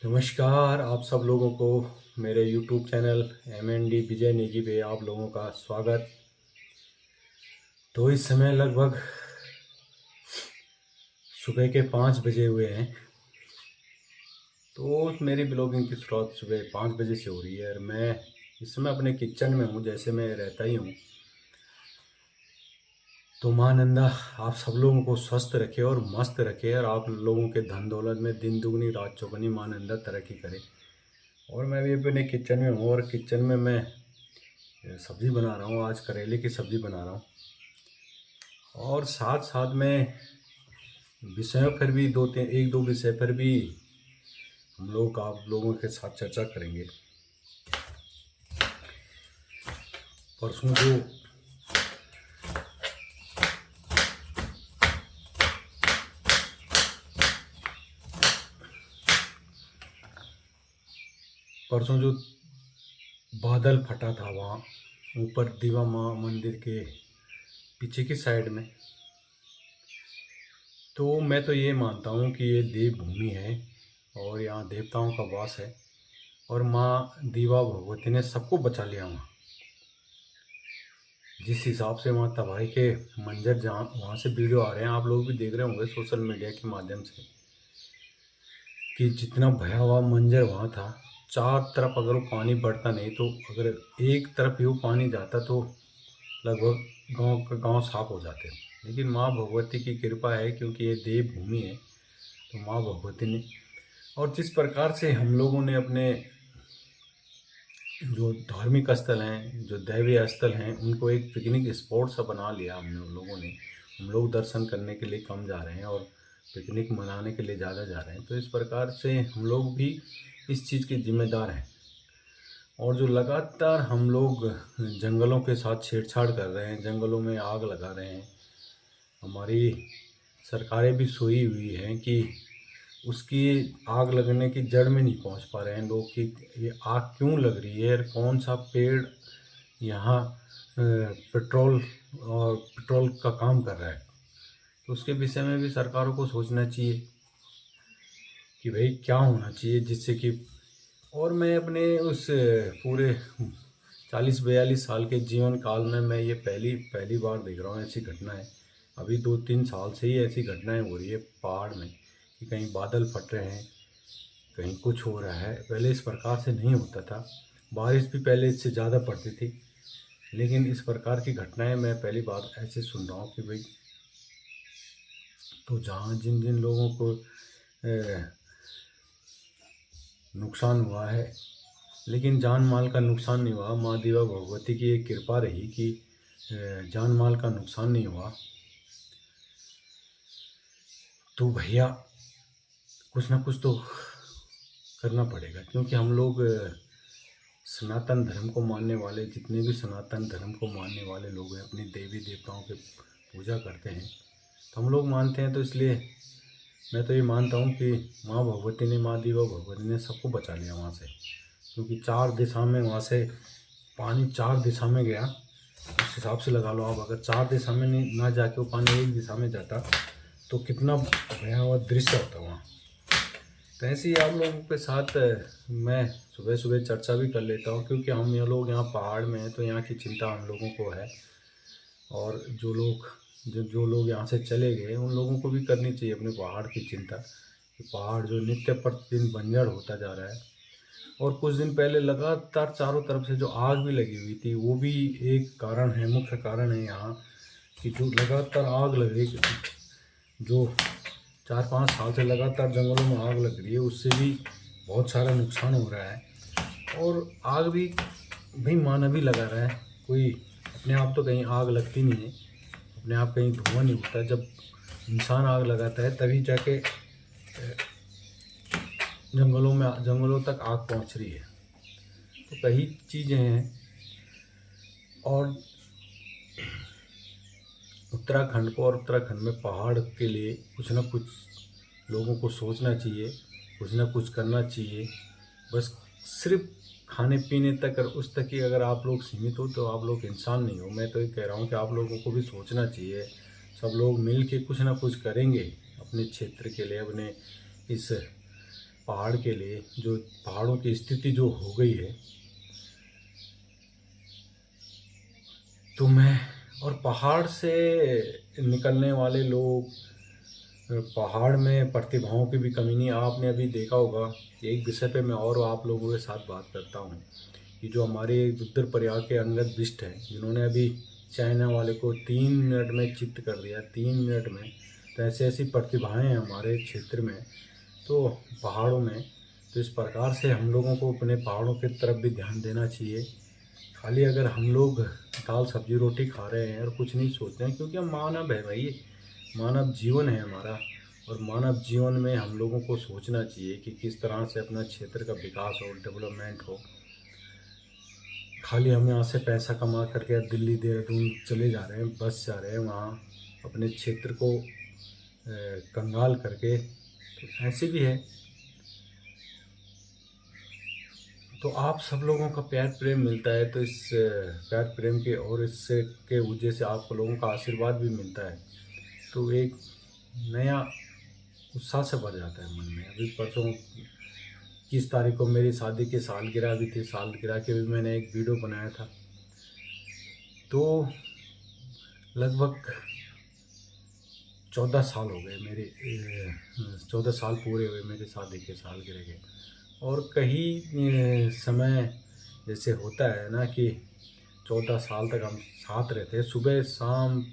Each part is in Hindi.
नमस्कार आप सब लोगों को मेरे YouTube चैनल MND विजय नेगी पे आप लोगों का स्वागत। तो इस समय लगभग सुबह के 5 बजे हुए हैं। तो मेरी ब्लॉगिंग की शुरुआत सुबह 5 बजे से हो रही है और मैं इस समय अपने किचन में हूँ, जैसे मैं रहता ही हूँ। तो माँ नंदा आप सब लोगों को स्वस्थ रखे और मस्त रखे और आप लोगों के धन दौलत में दिन दुगनी रात चौगनी माँ नंदा तरक्की करे। और मैं भी अपने किचन में हूँ और किचन में मैं सब्ज़ी बना रहा हूँ। आज करेले की सब्ज़ी बना रहा हूँ और साथ साथ में विषयों पर भी एक दो विषय पर भी हम लोग आप लोगों के साथ चर्चा करेंगे। परसों जो बादल फटा था वहाँ ऊपर दीवा माँ मंदिर के पीछे की साइड में, तो मैं तो ये मानता हूँ कि ये देवभूमि है और यहाँ देवताओं का वास है और माँ दीवा भगवती ने सबको बचा लिया वहाँ। जिस हिसाब से वहाँ तबाही के मंजर जहाँ वहाँ से वीडियो आ रहे हैं, आप लोग भी देख रहे होंगे सोशल मीडिया के माध्यम से, कि जितना भयावह मंजर वहाँ था। चार तरफ अगर वो पानी बढ़ता नहीं तो अगर एक तरफ ही वो पानी जाता तो लगभग गांव का गांव साफ हो जाते। लेकिन माँ भगवती की कृपा है, क्योंकि ये देव भूमि है तो माँ भगवती ने, और जिस प्रकार से हम लोगों ने अपने जो धार्मिक स्थल हैं, जो दैवीय स्थल हैं, उनको एक पिकनिक स्पॉट सा बना लिया हम लोगों ने। हम लोग दर्शन करने के लिए कम जा रहे हैं और पिकनिक मनाने के लिए ज़्यादा जा रहे हैं। तो इस प्रकार से हम लोग भी इस चीज़ के जिम्मेदार हैं। और जो लगातार हम लोग जंगलों के साथ छेड़छाड़ कर रहे हैं, जंगलों में आग लगा रहे हैं, हमारी सरकारें भी सोई हुई हैं कि उसकी आग लगने की जड़ में नहीं पहुंच पा रहे हैं लोग कि ये आग क्यों लग रही है और कौन सा पेड़ यहाँ पेट्रोल का काम कर रहा है। तो उसके विषय में भी सरकारों को सोचना चाहिए कि भाई क्या होना चाहिए जिससे कि। और मैं अपने उस पूरे 40-42 साल के जीवन काल में मैं ये पहली बार देख रहा हूँ ऐसी घटनाएं। अभी 2-3 साल से ही ऐसी घटनाएं हो रही है पहाड़ में कि कहीं बादल फट रहे हैं, कहीं कुछ हो रहा है। पहले इस प्रकार से नहीं होता था, बारिश भी पहले इससे ज़्यादा पड़ती थी, लेकिन इस प्रकार की घटनाएं मैं पहली बार ऐसे सुन रहा हूँ कि भाई। तो जहाँ जिन जिन लोगों को नुकसान हुआ है, लेकिन जान माल का नुकसान नहीं हुआ। माँ देवा भगवती की एक कृपा रही कि जान माल का नुकसान नहीं हुआ। तो भैया कुछ ना कुछ तो करना पड़ेगा, क्योंकि हम लोग सनातन धर्म को मानने वाले, जितने भी सनातन धर्म को मानने वाले लोग हैं, अपने देवी देवताओं के पूजा करते हैं। तो हम लोग मानते हैं, तो इसलिए मैं तो ये मानता हूँ कि माँ भगवती ने, माँ देवा भगवती ने सबको बचा लिया वहाँ से। क्योंकि 4 दिशा में वहाँ से पानी 4 दिशा में गया। उस हिसाब से लगा लो आप, अगर 4 दिशा में नहीं ना जाके वो पानी एक दिशा में जाता तो कितना भयावह दृश्य होता वहाँ। तो ऐसे ही आप लोगों के साथ मैं सुबह सुबह चर्चा भी कर लेता हूँ, क्योंकि हम ये लोग यहाँ पहाड़ में हैं तो यहाँ की चिंता हम लोगों को है। और जो लोग यहाँ से चले गए उन लोगों को भी करनी चाहिए अपने पहाड़ की चिंता, कि पहाड़ जो नित्य प्रतिदिन बंजर होता जा रहा है। और कुछ दिन पहले लगातार चारों तरफ से जो आग भी लगी हुई थी, वो भी एक कारण है, मुख्य कारण है यहाँ कि जो लगातार आग लग रही है, जो 4-5 साल से लगातार जंगलों में आग लग रही है, उससे भी बहुत सारा नुकसान हो रहा है। और आग भी भाई मानव ही लगा रहा है, कोई अपने आप तो कहीं आग लगती नहीं है, अपने आप कहीं धुआं नहीं उठता। जब इंसान आग लगाता है तभी जाके जंगलों तक आग पहुंच रही है। तो कई चीज़ें हैं। और उत्तराखंड में पहाड़ के लिए कुछ ना कुछ लोगों को सोचना चाहिए, कुछ ना कुछ करना चाहिए। बस सिर्फ खाने पीने तक और उस तक ही अगर आप लोग सीमित हो तो आप लोग इंसान नहीं हो। मैं तो ये कह रहा हूँ कि आप लोगों को भी सोचना चाहिए। सब लोग मिल के कुछ ना कुछ करेंगे अपने क्षेत्र के लिए, अपने इस पहाड़ के लिए, जो पहाड़ों की स्थिति जो हो गई है, तो मैं और पहाड़ से निकलने वाले लोग, पहाड़ में प्रतिभाओं की भी कमी नहीं। आपने अभी देखा होगा, एक विषय पे मैं और आप लोगों के साथ बात करता हूँ कि जो हमारे रुद्रप्रयाग के अंगद बिष्ट हैं, जिन्होंने अभी चाइना वाले को 3 मिनट में चित्त कर दिया, 3 मिनट में। तो ऐसी ऐसी प्रतिभाएं हैं हमारे क्षेत्र में, तो पहाड़ों में। तो इस प्रकार से हम लोगों को अपने पहाड़ों की तरफ भी ध्यान देना चाहिए। खाली अगर हम लोग दाल सब्जी रोटी खा रहे हैं और कुछ नहीं सोच रहे हैं, क्योंकि हम मानव है भाई, मानव जीवन है हमारा, और मानव जीवन में हम लोगों को सोचना चाहिए कि किस तरह से अपना क्षेत्र का विकास हो, डेवलपमेंट हो। खाली हम यहाँ से पैसा कमा करके दिल्ली देहरादून चले जा रहे हैं, बस जा रहे हैं, वहाँ अपने क्षेत्र को कंगाल करके। तो ऐसे भी है। तो आप सब लोगों का प्यार प्रेम मिलता है, तो इस प्यार प्रेम के और इससे के वजह से आप लोगों का आशीर्वाद भी मिलता है, तो एक नया उत्साह से भर जाता है मन में। अभी परसों 21 तारीख को मेरी शादी की सालगिरह भी थी, सालगिरह के भी मैंने एक वीडियो बनाया था। तो लगभग 14 साल हो गए मेरे, 14 साल पूरे हुए मेरी शादी के सालगिरह के। और कहीं समय जैसे होता है ना कि 14 साल तक हम साथ रहते हैं, सुबह शाम।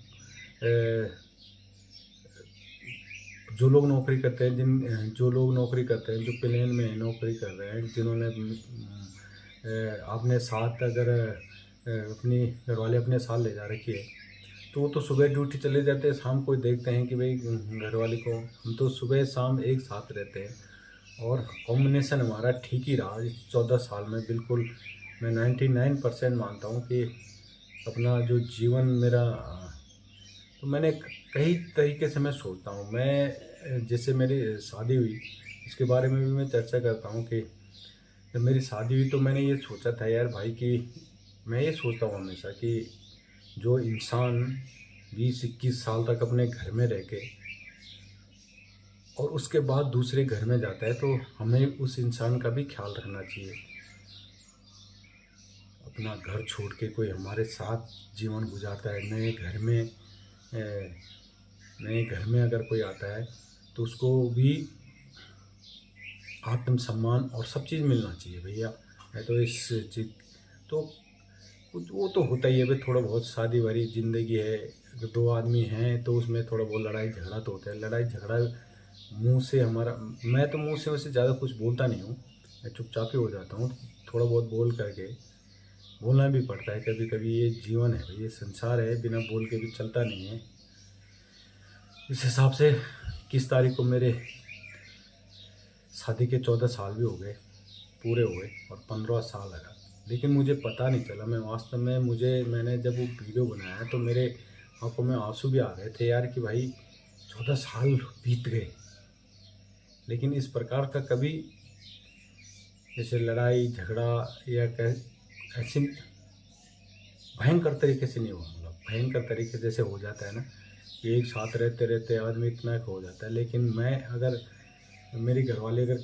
जो लोग नौकरी करते हैं, जो लोग नौकरी करते हैं, जो प्लेन में नौकरी कर रहे हैं, जिन्होंने अपने साथ अगर अपनी घरवाले अपने साथ ले जा रखी है, तो वो तो सुबह ड्यूटी चले जाते हैं, शाम को देखते हैं कि भाई घरवाले को। हम तो सुबह शाम एक साथ रहते हैं, और कॉम्बिनेशन हमारा ठीक ही रहा इस 14 साल में। बिल्कुल मैं 99% मानता हूँ कि अपना जो जीवन मेरा, तो मैंने कई तरीके से मैं सोचता हूँ। मैं जैसे मेरी शादी हुई, इसके बारे में भी मैं चर्चा करता हूँ कि जब मेरी शादी हुई तो मैंने ये सोचा था यार भाई, कि मैं ये सोचता हूँ हमेशा कि जो इंसान 20-21 साल तक अपने घर में रह के और उसके बाद दूसरे घर में जाता है, तो हमें उस इंसान का भी ख्याल रखना चाहिए। अपना घर छोड़ के कोई हमारे साथ जीवन गुजारता है, नए घर में अगर कोई आता है, तो उसको भी आत्म सम्मान और सब चीज़ मिलना चाहिए भैया। है तो इस चीज़ तो कुछ वो तो होता ही है भाई, थोड़ा बहुत शादी भरी ज़िंदगी है, अगर 2 आदमी हैं तो उसमें थोड़ा बहुत लड़ाई झगड़ा तो होता है। लड़ाई झगड़ा मुंह से हमारा, मैं तो मुंह से वैसे ज़्यादा कुछ बोलता नहीं हूँ, मैं चुपचाप ही हो जाता हूँ। थोड़ा बहुत बोल करके बोलना भी पड़ता है कभी कभी, ये जीवन है भाई, ये संसार है, बिना बोल के भी चलता नहीं है। इस हिसाब से 21 तारीख को मेरे शादी के 14 साल भी हो गए, पूरे हुए, और 15 साल लगा, लेकिन मुझे पता नहीं चला। मैं वास्तव में मैंने जब वो वीडियो बनाया तो मेरे आंखों में आंसू भी आ गए थे यार, कि भाई 14 साल बीत गए, लेकिन इस प्रकार का कभी जैसे लड़ाई झगड़ा या ऐसी भयंकर तरीके से नहीं हुआ। मतलब भयंकर तरीके जैसे हो जाता है ना कि एक साथ रहते रहते आदमी इतना हो जाता है। लेकिन मैं अगर मेरे घर वाले अगर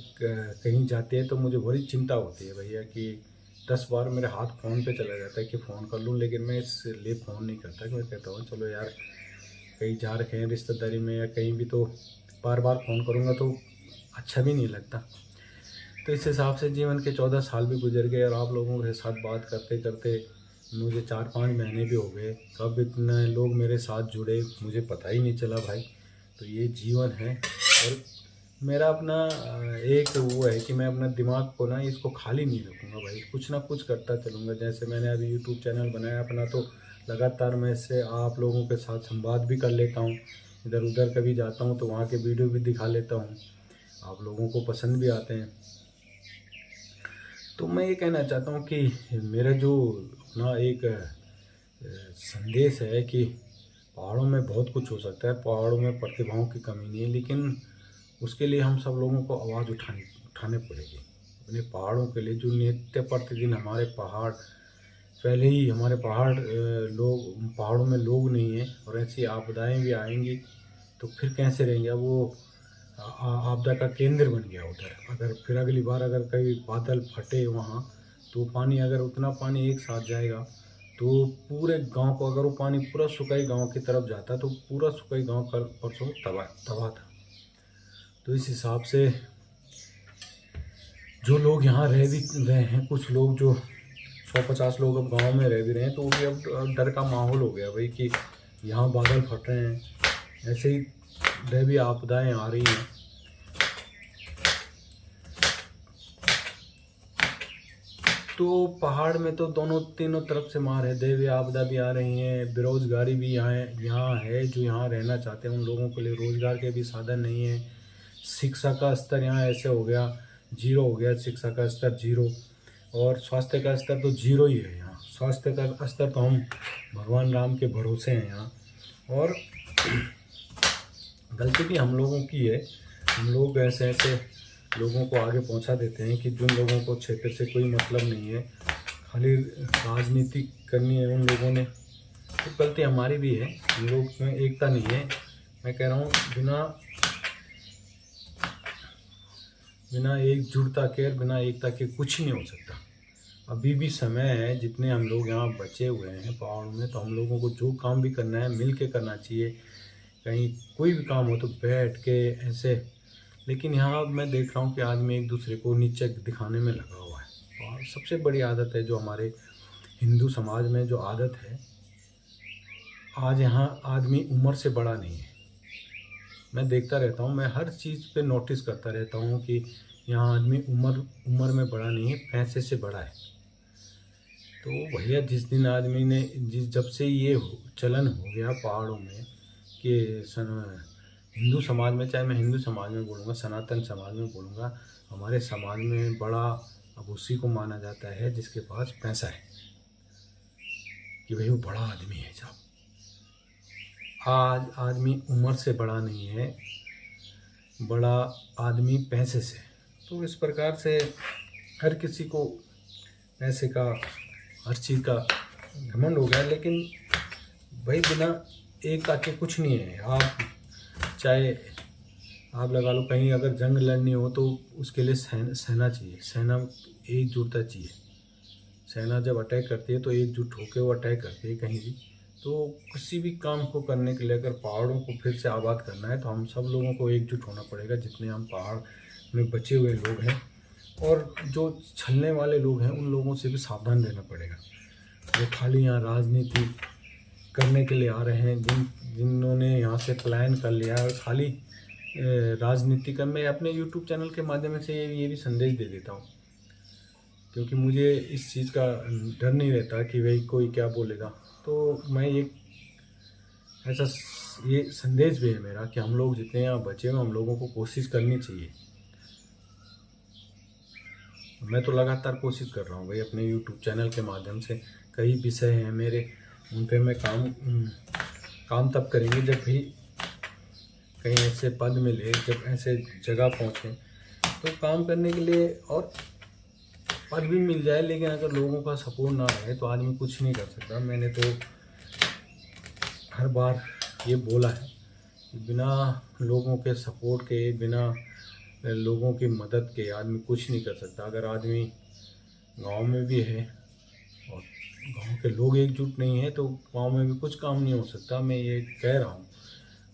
कहीं जाते हैं तो मुझे बड़ी चिंता होती है भैया, कि 10 बार मेरे हाथ फ़ोन पे चला जाता है कि फ़ोन कर लूँ, लेकिन मैं इसलिए फ़ोन नहीं करता। कि मैं कहता हूँ चलो यार, कहीं जा रखे हैं रिश्तेदारी में या कहीं भी, तो बार बार फ़ोन करूँगा तो अच्छा भी नहीं लगता। तो इस हिसाब से जीवन के 14 साल भी गुजर गए, और आप लोगों के साथ बात करते करते मुझे 4-5 महीने भी हो गए। कब इतने लोग मेरे साथ जुड़े मुझे पता ही नहीं चला भाई। तो ये जीवन है, और मेरा अपना एक वो है कि मैं अपना दिमाग को ना, इसको खाली नहीं रखूँगा भाई, कुछ ना कुछ करता चलूँगा। जैसे मैंने अभी यूट्यूब चैनल बनाया अपना, तो लगातार मैं इससे आप लोगों के साथ संवाद भी कर लेता हूँ। इधर उधर कभी जाता हूँ तो वहाँ के वीडियो भी दिखा लेता हूँ, आप लोगों को पसंद भी आते हैं। तो मैं ये कहना चाहता हूँ कि मेरा जो अपना एक संदेश है कि पहाड़ों में बहुत कुछ हो सकता है, पहाड़ों में प्रतिभाओं की कमी नहीं है, लेकिन उसके लिए हम सब लोगों को आवाज़ उठाने पड़ेगी अपने पहाड़ों के लिए। जो नित्य प्रतिदिन हमारे पहाड़, पहले ही हमारे पहाड़ों में लोग नहीं हैं, और ऐसी आपदाएं भी आएंगी तो फिर कैसे रहेंगे? अब वो आपदा का केंद्र बन गया उधर। अगर फिर अगली बार अगर कभी बादल फटे वहाँ, तो पानी, अगर उतना पानी एक साथ जाएगा तो पूरे गांव को, अगर वो पानी पूरा सुकाई गांव की तरफ जाता तो पूरा सुकाई गांव कल परसों तबाह तबाह था। तो इस हिसाब से जो लोग यहाँ रह भी रहे हैं, कुछ लोग जो 150 लोग अब गांव में रह भी रहे हैं, तो वो भी अब डर का माहौल हो गया भाई कि यहाँ बादल फट रहे हैं, ऐसे ही दैवीय आपदाएं आ रही हैं। तो पहाड़ में तो दोनों तीनों तरफ से मार है, दैवीय आपदा भी आ रही हैं, बेरोजगारी भी यहाँ है। जो यहाँ रहना चाहते हैं उन लोगों के लिए रोजगार के भी साधन नहीं है। शिक्षा का स्तर यहाँ ऐसे हो गया, जीरो हो गया, शिक्षा का स्तर जीरो, और स्वास्थ्य का स्तर तो जीरो ही है यहाँ। स्वास्थ्य का स्तर तो हम भगवान राम के भरोसे हैं यहाँ। और गलती भी हम लोगों की है, हम लोग ऐसे ऐसे लोगों को आगे पहुंचा देते हैं कि जिन लोगों को क्षेत्र से कोई मतलब नहीं है, खाली राजनीति करनी है उन लोगों ने। तो गलती हमारी भी है, हम लोग में एकता नहीं है। मैं कह रहा हूँ बिना एकजुटता के, बिना एकता के कुछ नहीं हो सकता। अभी भी समय है, जितने हम लोग यहाँ बचे हुए हैं पहाड़ों में, तो हम लोगों को जो काम भी करना है मिल के करना चाहिए। कहीं कोई भी काम हो तो बैठ के ऐसे, लेकिन यहाँ मैं देख रहा हूँ कि आदमी एक दूसरे को नीचे दिखाने में लगा हुआ है। और सबसे बड़ी आदत है जो हमारे हिंदू समाज में जो आदत है, आज यहाँ आदमी उम्र से बड़ा नहीं है। मैं देखता रहता हूँ, मैं हर चीज़ पे नोटिस करता रहता हूँ कि यहाँ आदमी उम्र में बड़ा नहीं है, पैसे से बड़ा है। तो भैया जिस दिन आदमी ने जब से ये चलन हो गया पहाड़ों में कि हिंदू समाज में, चाहे मैं हिंदू समाज में बोलूँगा, सनातन समाज में बोलूँगा, हमारे समाज में बड़ा अब उसी को माना जाता है जिसके पास पैसा है, कि भाई वो बड़ा आदमी है साहब। आज आदमी उम्र से बड़ा नहीं है, बड़ा आदमी पैसे से। तो इस प्रकार से हर किसी को पैसे का, हर चीज़ का घमंड हो गया। लेकिन भाई बिना एकता के कुछ नहीं है। आप चाहे आप लगा लो, कहीं अगर जंग लड़नी हो तो उसके लिए सेना चाहिए, सेना एकजुटता चाहिए। सेना जब अटैक करती है तो एकजुट होकर वो अटैक करती है कहीं भी। तो किसी भी काम को करने के लिए अगर पहाड़ों को फिर से आबाद करना है तो हम सब लोगों को एकजुट होना पड़ेगा, जितने हम पहाड़ में बचे हुए लोग हैं। और जो छलने वाले लोग हैं उन लोगों से भी सावधान रहना पड़ेगा, जो खाली यहाँ राजनीति करने के लिए आ रहे हैं, जिन्होंने यहाँ से प्लान कर लिया है और खाली राजनीति का। मैं अपने YouTube चैनल के माध्यम से ये भी संदेश दे देता हूँ, क्योंकि मुझे इस चीज़ का डर नहीं रहता कि भाई कोई क्या बोलेगा। तो मैं ऐसा ये संदेश भी है मेरा कि हम लोग जितने यहाँ बचे हुए, हम लोगों को कोशिश करनी चाहिए। मैं तो लगातार कोशिश कर रहा हूँ भाई, अपने YouTube चैनल के माध्यम से। कई विषय हैं मेरे, उन पे मैं काम तब करेंगे जब भी कहीं ऐसे पद मिले, जब ऐसे जगह पहुँचे तो काम करने के लिए। और पद भी मिल जाए, लेकिन अगर लोगों का सपोर्ट ना रहे तो आदमी कुछ नहीं कर सकता। मैंने तो हर बार ये बोला है कि बिना लोगों के सपोर्ट के, बिना लोगों की मदद के आदमी कुछ नहीं कर सकता। अगर आदमी गांव में भी है और गांव के लोग एकजुट नहीं है तो गांव में भी कुछ काम नहीं हो सकता, मैं ये कह रहा हूँ।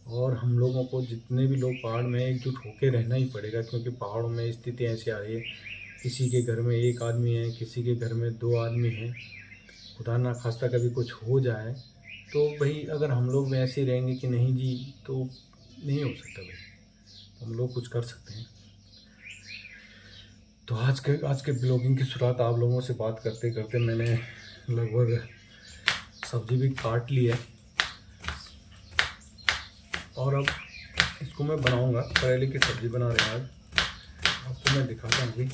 और हम लोगों को, जितने भी लोग पहाड़ में, एकजुट होकर रहना ही पड़ेगा, क्योंकि पहाड़ों में स्थिति ऐसी आ रही है, किसी के घर में एक आदमी है, किसी के घर में 2 आदमी हैं। खुदा ना खास्ता कभी कुछ हो जाए तो भाई अगर हम लोग में ऐसे रहेंगे कि नहीं जी, तो नहीं हो सकता भाई। हम लोग कुछ कर सकते हैं। तो आज के ब्लॉगिंग की शुरुआत आप लोगों से बात करते करते मैंने लगभग सब्जी भी काट ली है, और अब इसको मैं बनाऊंगा। करेले की सब्ज़ी बना रहे हैं आज, आपको मैं दिखाता हूँ भी।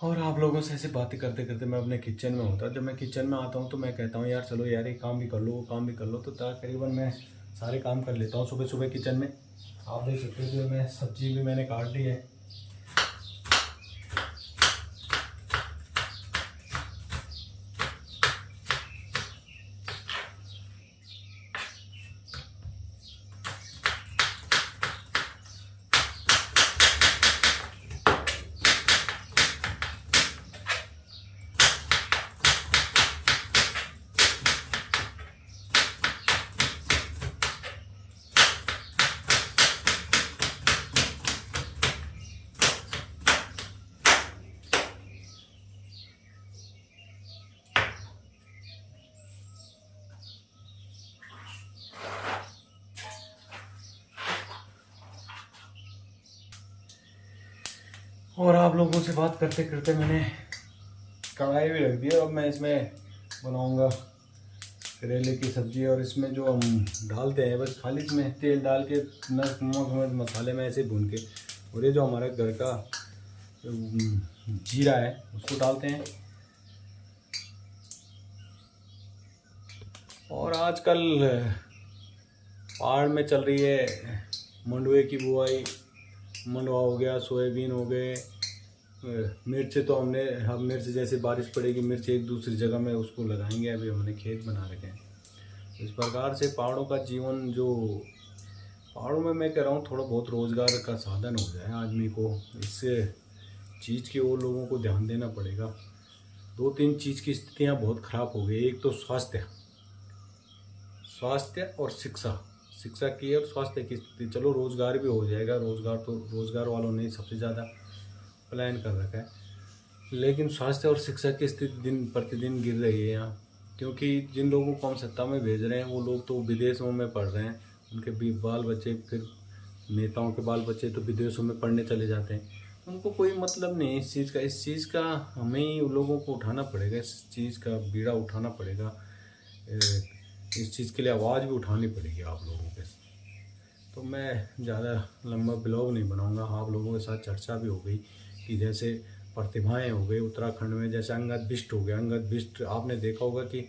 और आप लोगों से ऐसे बातें करते करते मैं अपने किचन में होता। जब मैं किचन में आता हूँ तो मैं कहता हूँ यार चलो यार ये काम भी कर लो, वो काम भी कर लो। तो तकरीबन मैं सारे काम कर लेता हूँ सुबह सुबह किचन में। आप देख सकते हो कि मैं सब्जी भी मैंने काट ली है। और आप लोगों से बात करते करते मैंने कढ़ाई भी रख दी है। अब मैं इसमें बनाऊंगा करेले की सब्ज़ी। और इसमें जो हम डालते हैं बस खाली इसमें तेल डाल के नमक मसाले में ऐसे भून के, और ये जो हमारा घर का जीरा है उसको डालते हैं। और आजकल पहाड़ में चल रही है मंडुए की बुआई। मंडुआ हो गया, सोयाबीन हो गए, मिर्च तो हमने, अब मिर्च जैसे बारिश पड़ेगी मिर्च एक दूसरी जगह में उसको लगाएंगे। अभी हमने खेत बना रखे हैं। इस प्रकार से पहाड़ों का जीवन, जो पहाड़ों में मैं कह रहा हूँ थोड़ा बहुत रोज़गार का साधन हो जाए आदमी को, इससे चीज़ की ओर लोगों को ध्यान देना पड़ेगा। 2-3 चीज़ की स्थितियाँ बहुत ख़राब हो गई। एक तो स्वास्थ्य और शिक्षा की और स्वास्थ्य की स्थिति। चलो रोज़गार भी हो जाएगा, रोज़गार तो रोज़गार वालों ने सबसे ज़्यादा प्लान कर रखा है, लेकिन स्वास्थ्य और शिक्षा की स्थिति दिन प्रतिदिन गिर रही है यहाँ। क्योंकि जिन लोगों को हम सत्ता में भेज रहे हैं वो लोग तो विदेशों में पढ़ रहे हैं, उनके भी बाल बच्चे, फिर नेताओं के बाल बच्चे तो विदेशों में पढ़ने चले जाते हैं। उनको कोई मतलब नहीं इस चीज़ का। इस चीज़ का हमें ही लोगों को उठाना पड़ेगा, इस चीज़ का बीड़ा उठाना पड़ेगा। इस चीज़ के लिए आवाज़ भी उठानी पड़ेगी आप लोगों के। तो मैं ज़्यादा लंबा ब्लॉग नहीं बनाऊंगा। आप लोगों के साथ चर्चा भी हो गई कि जैसे प्रतिभाएं हो गई उत्तराखंड में, जैसे अंगद बिष्ट हो गया। अंगद बिष्ट आपने देखा होगा कि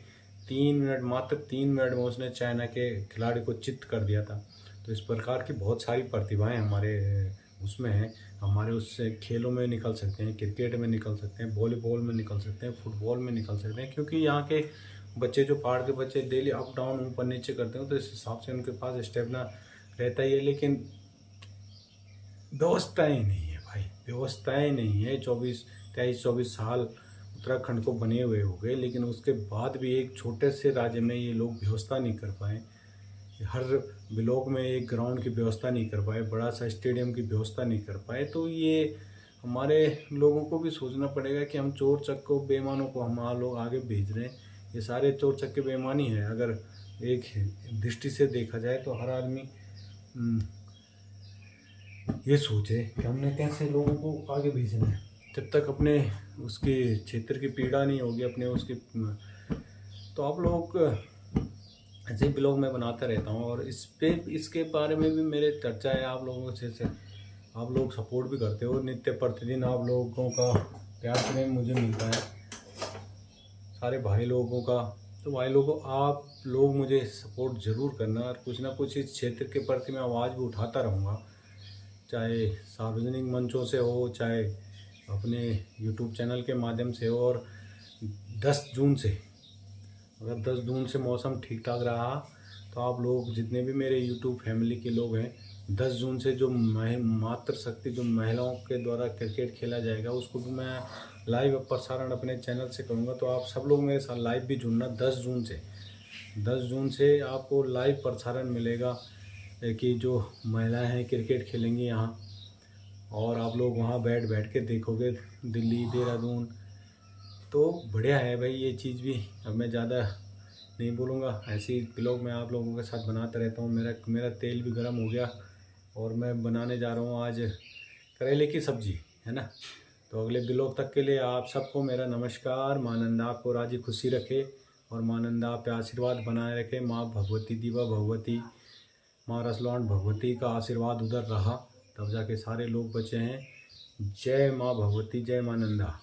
3 मिनट, मात्र 3 मिनट में उसने चाइना के खिलाड़ी को चित्त कर दिया था। तो इस प्रकार की बहुत सारी प्रतिभाएं हमारे उसमें हैं। हमारे उससे खेलों में निकल सकते हैं, क्रिकेट में निकल सकते हैं, वॉलीबॉल में निकल सकते हैं, फुटबॉल में निकल सकते हैं। क्योंकि यहाँ के बच्चे, जो पहाड़ के बच्चे डेली अप डाउन ऊपर नीचे करते हैं, तो इस हिसाब से उनके पास स्टेमिना रहता ही है। लेकिन व्यवस्थाएँ नहीं है भाई, व्यवस्थाएँ नहीं है। 23-24 साल उत्तराखंड को बने हुए हो गए, लेकिन उसके बाद भी एक छोटे से राज्य में ये लोग व्यवस्था नहीं कर पाए। हर ब्लॉक में एक ग्राउंड की व्यवस्था नहीं कर पाए, बड़ा सा स्टेडियम की व्यवस्था नहीं कर पाए। तो ये हमारे लोगों को भी सोचना पड़ेगा कि हम चोर चक्कों बेईमानों को हमारे लोग आगे भेज रहे हैं। ये सारे चोर चक्के बेईमानी है। अगर एक दृष्टि से देखा जाए तो हर आदमी ये सोचे कि हमने कैसे लोगों को आगे भेजना है। जब तक अपने उसके क्षेत्र की पीड़ा नहीं होगी, अपने उसकी, तो आप लोग ऐसे ही ब्लॉग मैं बनाता रहता हूँ। और इसके बारे में भी मेरे चर्चा है आप लोगों से आप लोग सपोर्ट भी करते हो। नित्य प्रतिदिन आप लोगों का प्यार प्रेम मुझे मिलता है, सारे भाई लोगों का। तो भाई लोगों, आप लोग मुझे सपोर्ट ज़रूर करना, और कुछ ना कुछ इस क्षेत्र के प्रति मैं आवाज़ भी उठाता रहूँगा, चाहे सार्वजनिक मंचों से हो, चाहे अपने YouTube चैनल के माध्यम से हो। और 10 जून से, अगर 10 जून से मौसम ठीक ठाक रहा तो आप लोग जितने भी मेरे YouTube फैमिली के लोग हैं, 10 जून से जो मातृशक्ति, जो महिलाओं के द्वारा क्रिकेट खेला जाएगा, उसको भी मैं लाइव प्रसारण अपने चैनल से करूँगा। तो आप सब लोग मेरे साथ लाइव भी जुड़ना। 10 जून से आपको लाइव प्रसारण मिलेगा कि जो महिलाएं हैं क्रिकेट खेलेंगी यहाँ, और आप लोग वहाँ बैठ के देखोगे, दिल्ली, देहरादून। तो बढ़िया है भाई ये चीज़ भी। अब मैं ज़्यादा नहीं बोलूँगा, ऐसे ही ब्लॉग मैं आप लोगों के साथ बनाता रहता हूँ। मेरा तेल भी गर्म हो गया, और मैं बनाने जा रहा हूँ आज करेले की सब्ज़ी, है ना। तो अगले ब्लॉग तक के लिए आप सबको मेरा नमस्कार। माँ नंदा आपको राजी खुशी रखे, और माँ नंदा आप पे आशीर्वाद बनाए रखे। माँ भगवती, दीवा भगवती, माँ रसलौंड भगवती का आशीर्वाद उधर रहा, तब जाके सारे लोग बचे हैं। जय माँ भगवती, जय माँ नंदा।